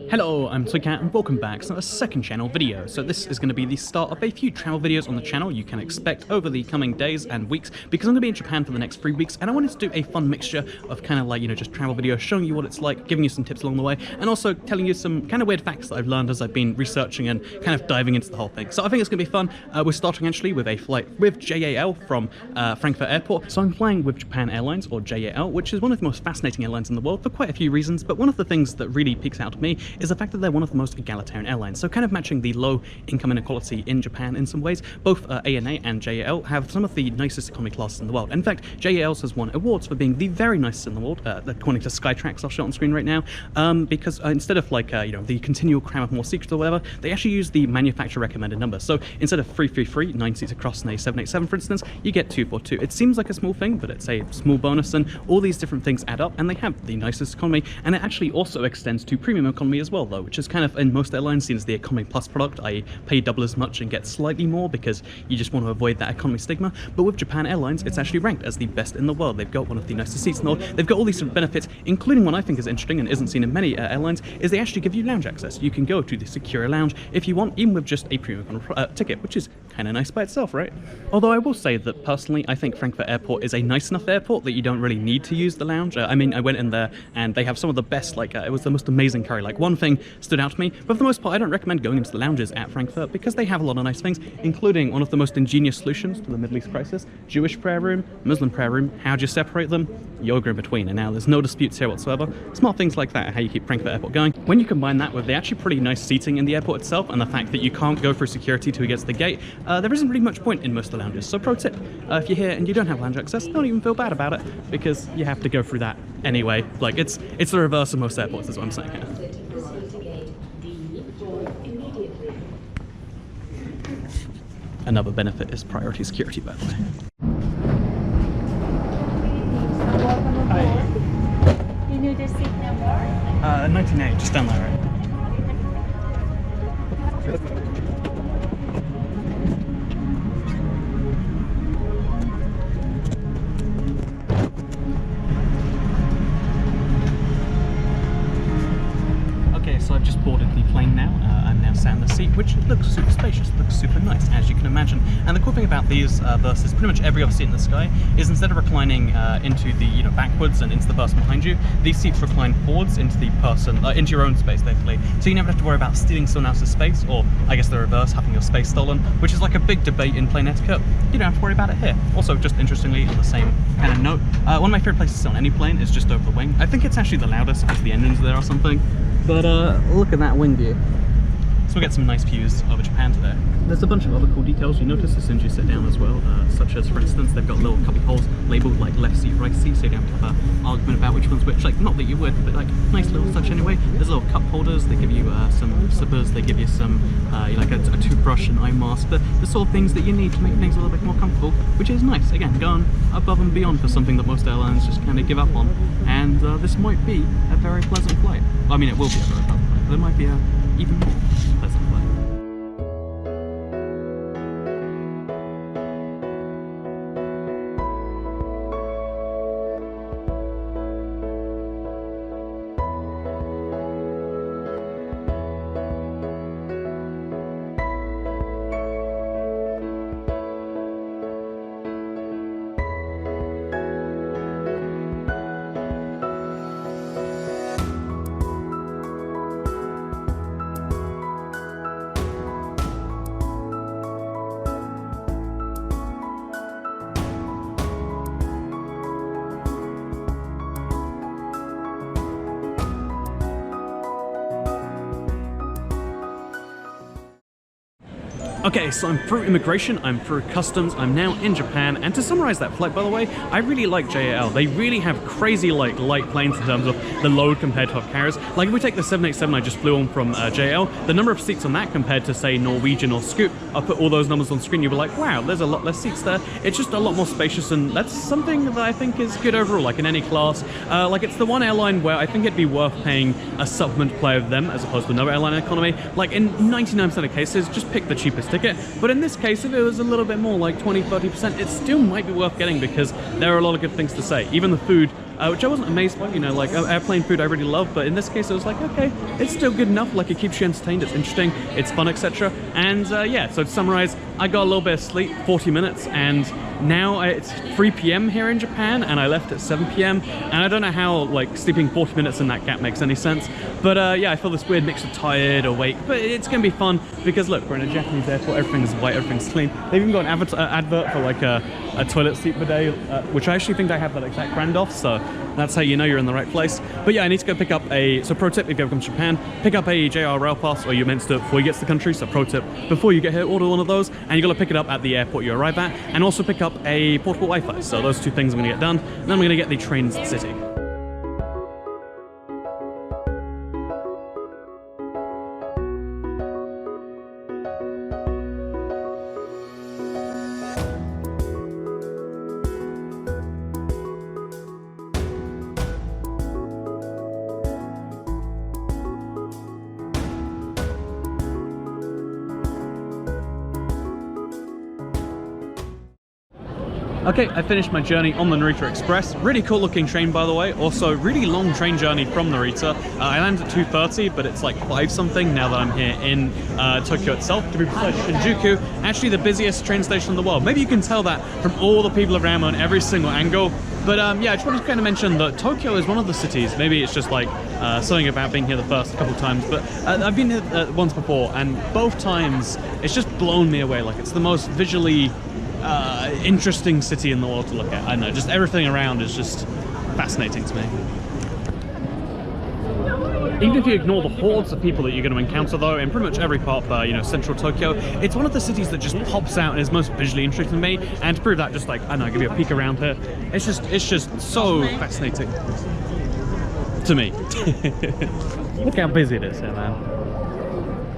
Hello, I'm Toycat and welcome back to a second channel video. So this is going to be the start of a few travel videos on the channel you can expect over the coming days and weeks, because I'm going to be in Japan for the next 3 weeks and I wanted to do a fun mixture of kind of like, just travel videos, showing you what it's like, giving you some tips along the way, and also telling you some kind of weird facts that I've learned as I've been researching and kind of diving into the whole thing. So I think it's going to be fun. We're starting actually with a flight with JAL from Frankfurt Airport. So I'm flying with Japan Airlines, or JAL, which is one of the most fascinating airlines in the world for quite a few reasons, but one of the things that really peaks out to me is the fact that they're one of the most egalitarian airlines, so kind of matching the low income inequality in Japan in some ways. Both ANA and JAL have some of the nicest economy classes in the world. In fact, JAL's has won awards for being the very nicest in the world, according to Skytrax, I'll show it on screen right now, because instead of like, the continual cram of more seats or whatever, they actually use the manufacturer recommended number. So instead of 333, 9 seats across in a 787, for instance, you get 242. It seems like a small thing, but it's a small bonus, and all these different things add up, and they have the nicest economy, and it actually also extends to premium economy as well, though, which is kind of in most airlines seen as the economy plus product, i.e. pay double as much and get slightly more because you just want to avoid that economy stigma. But with Japan Airlines, it's actually ranked as the best in the world. They've got one of the nicest seats in the world. They've got all these different benefits, including one I think is interesting and isn't seen in many airlines, is they actually give you lounge access. You can go to the secure lounge if you want, even with just a premium ticket, which is kind of nice by itself, right? Although I will say that personally, I think Frankfurt Airport is a nice enough airport that you don't really need to use the lounge. I mean, I went in there and they have some of the best, it was the most amazing curry. Like, one thing stood out to me, but for the most part, I don't recommend going into the lounges at Frankfurt because they have a lot of nice things, including one of the most ingenious solutions to the Middle East crisis: Jewish prayer room, Muslim prayer room. How do you separate them? Yoga in between, and now there's no disputes here whatsoever. Smart things like that are how you keep Frankfurt Airport going. When you combine that with the actually pretty nice seating in the airport itself and the fact that you can't go through security till you get to the gate, there isn't really much point in most of the lounges. So pro tip, if you're here and you don't have lounge access, don't even feel bad about it, because you have to go through that anyway. Like, it's the reverse of most airports, is what I'm saying here. Another benefit is priority security, by the way. Hi. You knew the seat number? 99, just down there, right? Okay, so I've just boarded the plane now. I'm now sat in the seat, which looks super spacious, looks super nice, as you can imagine. And the cool thing about these versus pretty much every other seat in the sky is, instead of reclining into the backwards and into the person behind you, these seats recline forwards into the person, into your own space basically. So you never have to worry about stealing someone else's space, or I guess the reverse, having your space stolen, which is like a big debate in plane etiquette. You don't have to worry about it here. Also, just interestingly, on the same kind of note, one of my favorite places to sit on any plane is just over the wing. I think it's actually the loudest because the engines are there or something. But look at that wing view. So we'll get some nice views over Japan today. There's a bunch of other cool details you notice as soon as you sit down as well, such as, for instance, they've got little cubby holes labelled like left seat, right seat, so you don't have to have an argument about which one's which. Like, not that you would, but like, nice little touch anyway. There's little cup holders, they give you some sippers, they give you some, like a toothbrush and eye mask, the sort of things that you need to make things a little bit more comfortable, which is nice. Again, going above and beyond for something that most airlines just kind of give up on, and this might be a very pleasant flight. I mean, it will be a very pleasant flight, but it might be a even more pleasant flight. Okay, so I'm through immigration, I'm through customs, I'm now in Japan, and to summarize that flight, by the way, I really like JAL. They really have crazy, light planes in terms of the load compared to other carriers. Like, if we take the 787 I just flew on from JAL, the number of seats on that compared to, say, Norwegian or Scoot, I'll put all those numbers on screen, you'll be like, wow, there's a lot less seats there. It's just a lot more spacious, and that's something that I think is good overall, like in any class. Like, it's the one airline where I think it'd be worth paying a supplement to play with them as opposed to another airline economy. Like, in 99% of cases, just pick the cheapest ticket. But in this case, if it was a little bit more, like 20-30%, it still might be worth getting because there are a lot of good things to say. Even the food, which I wasn't amazed by, you know, like airplane food I really love, but in this case it was like, okay, it's still good enough, like it keeps you entertained, it's interesting, it's fun, etc. And yeah, so to summarize, I got a little bit of sleep, 40 minutes, and now it's 3 p.m. here in Japan, and I left at 7 p.m. and I don't know how like sleeping 40 minutes in that gap makes any sense, but yeah, I feel this weird mix of tired, awake, but it's gonna be fun because look, we're in a Japanese airport, everything's white, everything's clean. They've even got an advert for like a toilet seat bidet, which I actually think I have that exact brand off, so that's how you know you're in the right place. But yeah, I need to go pick up so pro tip, if you ever come to Japan, pick up a JR rail pass, or you're meant to do it before you get to the country, so pro tip, before you get here, order one of those, and you got to pick it up at the airport you arrive at, and also pick up a portable Wi-Fi. So those two things I'm going to get done, and then I'm going to get the trains to the city. Okay, I finished my journey on the Narita Express. Really cool looking train, by the way. Also, really long train journey from Narita. I landed at 2:30, but it's like 5 something now that I'm here in Tokyo itself. To be precise, Shinjuku, actually the busiest train station in the world. Maybe you can tell that from all the people around on every single angle. But yeah, I just wanted to kind of mention that Tokyo is one of the cities, maybe it's just like something about being here the first couple times, but I've been here once before, and both times it's just blown me away. Like, it's the most visually interesting city in the world to look at. I don't know, just everything around is just fascinating to me. Even if you ignore the hordes of people that you're going to encounter, though, in pretty much every part of, you know, central Tokyo, it's one of the cities that just pops out and is most visually interesting to me. And to prove that, just like, I don't know, give you a peek around here, it's just so fascinating to me. Look how busy it is here, man.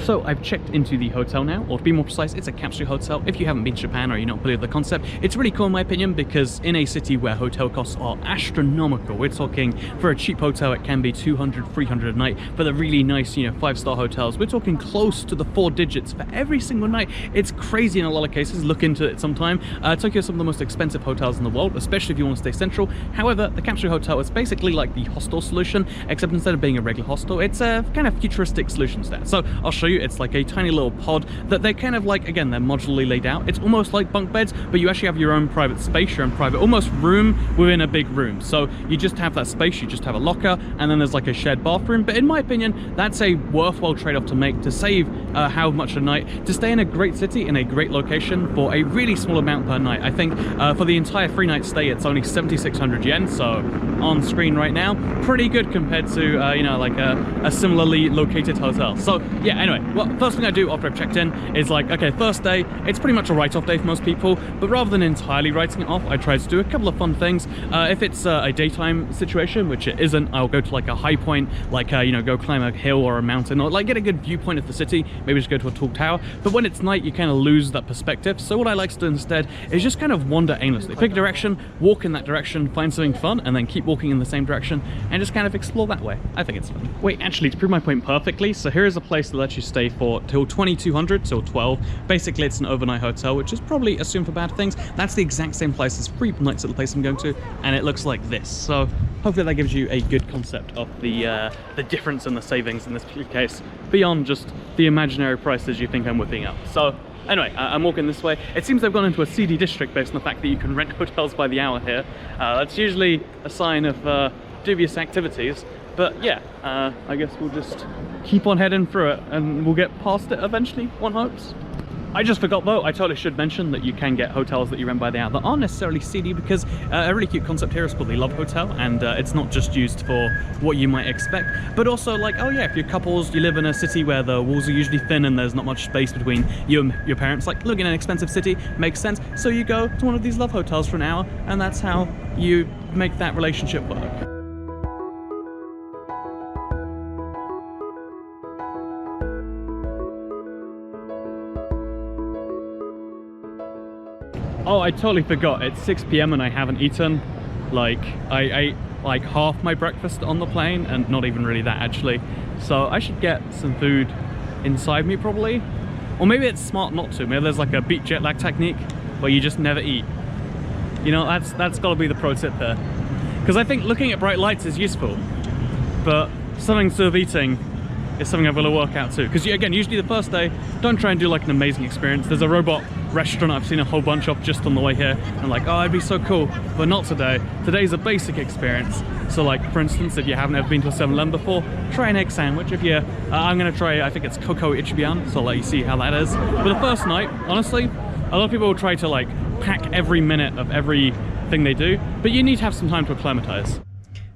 So I've checked into the hotel now, or to be more precise, it's a capsule hotel. If you haven't been to Japan or you're not familiar with the concept, it's really cool in my opinion, because in a city where hotel costs are astronomical, we're talking for a cheap hotel it can be 200, 300 a night. For the really nice, you know, 5-star hotels, we're talking close to the 4 digits for every single night. It's crazy in a lot of cases. Look into it sometime. Tokyo is some of the most expensive hotels in the world, especially if you want to stay central. However, the capsule hotel is basically like the hostel solution, except instead of being a regular hostel, it's a kind of futuristic solution to that. So I'll show you. It's like a tiny little pod that they kind of like, again, they're modularly laid out. It's almost like bunk beds, but you actually have your own private space, your own private almost room within a big room. So you just have that space, you just have a locker, and then there's like a shared bathroom. But in my opinion, that's a worthwhile trade-off to make to save how much a night, to stay in a great city, in a great location for a really small amount per night. I think for the entire 3-night stay, it's only 7,600 yen, so on screen right now, pretty good compared to, you know, like a similarly located hotel. So yeah, anyway, well, first thing I do after I've checked in is like, okay, first day, it's pretty much a write-off day for most people, but rather than entirely writing it off, I try to do a couple of fun things. If it's a daytime situation, which it isn't, I'll go to like a high point, like, you know, go climb a hill or a mountain, or like get a good viewpoint of the city, maybe just go to a tall tower. But when it's night, you kind of lose that perspective. So what I like to do instead is just kind of wander aimlessly. Pick a direction, walk in that direction, find something fun, and then keep walking in the same direction, and just kind of explore that way. I think it's fun. Wait, actually, to prove my point perfectly, so here is a place that lets you stay for till 2200 till 12. Basically, it's an overnight hotel, which is probably assumed for bad things. That's the exact same place as 3 nights at the place I'm going to, and it looks like this. So hopefully that gives you a good concept of the difference in the savings in this case, beyond just the imaginary prices you think I'm whipping up. So anyway, I'm walking this way. It seems they've gone into a seedy district based on the fact that you can rent hotels by the hour here. That's usually a sign of dubious activities. But yeah, I guess we'll just keep on heading through it and we'll get past it eventually, one hopes. I just forgot though, I totally should mention that you can get hotels that you rent by the hour that aren't necessarily seedy, because a really cute concept here is called the Love Hotel, and it's not just used for what you might expect, but also like, oh yeah, if you're couples, you live in a city where the walls are usually thin and there's not much space between you and your parents, like look, in an expensive city, makes sense, so you go to one of these love hotels for an hour, and that's how you make that relationship work. Oh, I totally forgot. It's 6 p.m. and I haven't eaten. Like, I ate like half my breakfast on the plane, and not even really that actually. So I should get some food inside me probably. Or maybe it's smart not to. Maybe there's like a beat jet lag technique where you just never eat. You know, that's got to be the pro tip there. Because I think looking at bright lights is useful, but something sort of eating is something I've got to work out too. Because again, usually the first day, don't try and do like an amazing experience. There's a robot restaurant I've seen a whole bunch of just on the way here. And like, oh, it'd be so cool, but not today. Today's a basic experience. So like, for instance, if you haven't ever been to a 7-Eleven before, try an egg sandwich. If you, I'm gonna try, I think it's Coco Ichiban, so I'll let you see how that is. But the first night, honestly, a lot of people will try to like pack every minute of everything they do, but you need to have some time to acclimatize.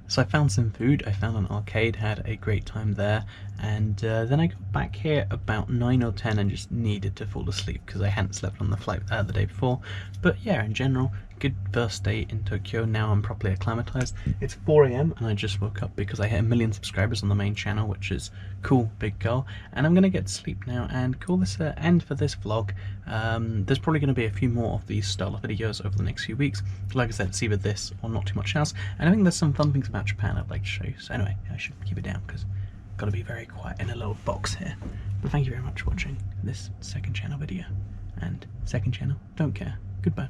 So I found some food, I found an arcade, had a great time there, and then I got back here about 9 or 10 and just needed to fall asleep because I hadn't slept on the flight the day before. But yeah, in general, good first day in Tokyo. Now I'm properly acclimatized. It's 4 AM and I just woke up because I hit 1 million subscribers on the main channel, which is cool, big goal. And I'm gonna get to sleep now and call this an end for this vlog. There's probably gonna be a few more of these style of videos over the next few weeks. Like I said, it's either this or not too much else. And I think there's some fun things about Japan I'd like to show you. So anyway, I should keep it down because I've got to be very quiet in a little box here. But thank you very much for watching this second channel video. And second channel, don't care. Goodbye.